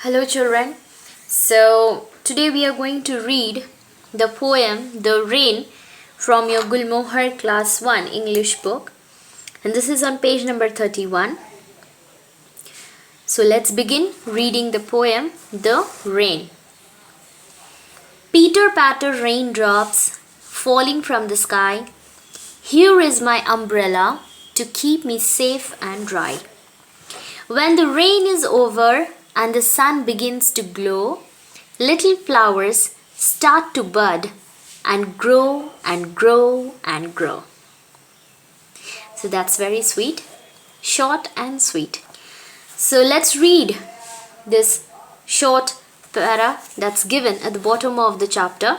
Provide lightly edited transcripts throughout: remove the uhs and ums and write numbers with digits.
Hello children. So today we are going to read the poem The Rain from your Gulmohar class 1 English book, and this is on page number 31. So let's begin reading the poem The Rain. Pitter patter raindrops falling from the sky. Here is my umbrella to keep me safe and dry. When the rain is over and the sun begins to glow, little flowers start to bud and grow and grow and grow. So that's very sweet, short and sweet. So let's read this short para that's given at the bottom of the chapter.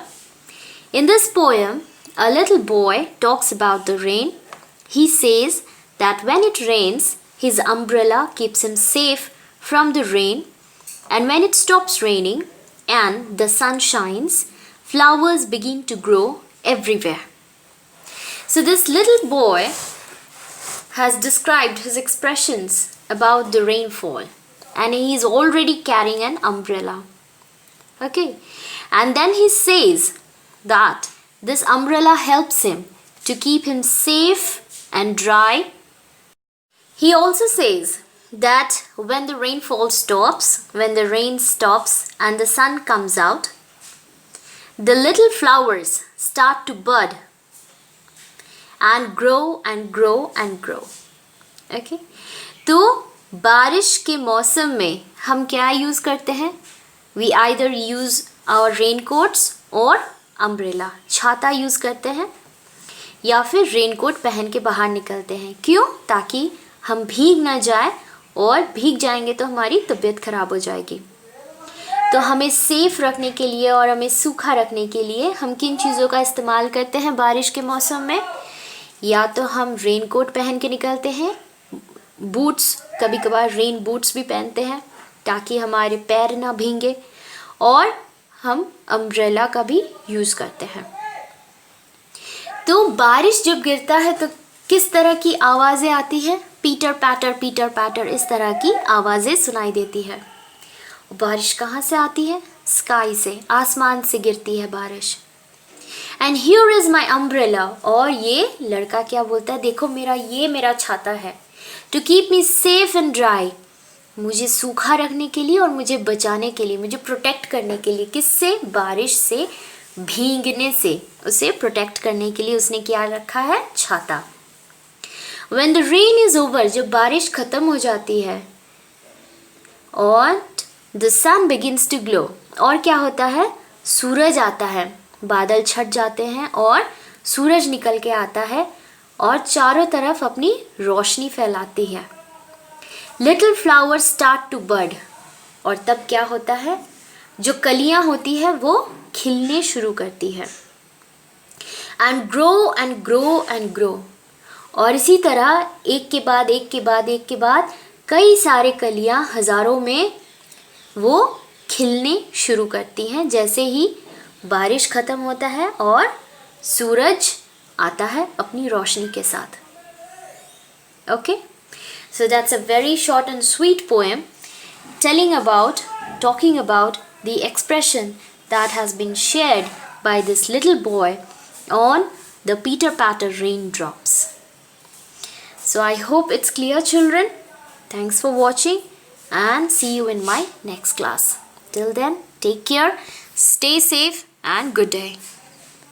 In this poem, a little boy talks about the rain. He says that when it rains, his umbrella keeps him safe from the rain, and when it stops raining and the sun shines, flowers begin to grow everywhere. So this little boy has described his expressions about the rainfall, and he is already carrying an umbrella. Okay, and then he says that this umbrella helps him to keep him safe and dry. He also says that when the rainfall stops, when the rain stops and the sun comes out, the little flowers start to bud and grow and grow and grow. Okay? तो बारिश के मौसम में हम क्या use करते हैं? We either use our raincoats or umbrella. छाता यूज़ करते हैं या फिर रेनकोट पहन के बाहर निकलते हैं. क्यों? ताकि हम भीग ना जाए, और भीग जाएंगे तो हमारी तबीयत ख़राब हो जाएगी. तो हमें सेफ़ रखने के लिए और हमें सूखा रखने के लिए हम किन चीज़ों का इस्तेमाल करते हैं बारिश के मौसम में? या तो हम रेनकोट पहन के निकलते हैं, बूट्स, कभी कभार रेन बूट्स भी पहनते हैं ताकि हमारे पैर ना भींगे, और हम अम्ब्रेला का भी यूज़ करते हैं. तो बारिश जब गिरता है तो किस तरह की आवाज़ें आती हैं? पीटर पैटर इस तरह की आवाज़ें सुनाई देती है. बारिश कहाँ से आती है? स्काई से, आसमान से गिरती है बारिश. And here is my umbrella, और ये लड़का क्या बोलता है? देखो मेरा छाता है. To keep me safe and dry, मुझे सूखा रखने के लिए और मुझे बचाने के लिए, मुझे प्रोटेक्ट करने के लिए. किससे? बारिश से, भीगने से उसे प्रोटेक्ट करने के लिए उसने क्या रखा है? छाता. When the rain is over, जब बारिश ख़त्म हो जाती है और the sun begins to glow, और क्या होता है? सूरज आता है, बादल छट जाते हैं और सूरज निकल के आता है और चारों तरफ अपनी रोशनी फैलाती है. Little flowers start to bud, और तब क्या होता है? जो कलियाँ होती है वो खिलने शुरू करती है. And grow and grow and grow, और इसी तरह एक के बाद एक के बाद एक के बाद कई सारे कलियाँ हज़ारों में वो खिलने शुरू करती हैं जैसे ही बारिश ख़त्म होता है और सूरज आता है अपनी रोशनी के साथ. Okay, so that's a very short and sweet poem talking about the expression that has been shared by this little boy on the Peter Patter raindrops. So I hope it's clear, children. Thanks for watching and see you in my next class. Till then, take care, stay safe and good day.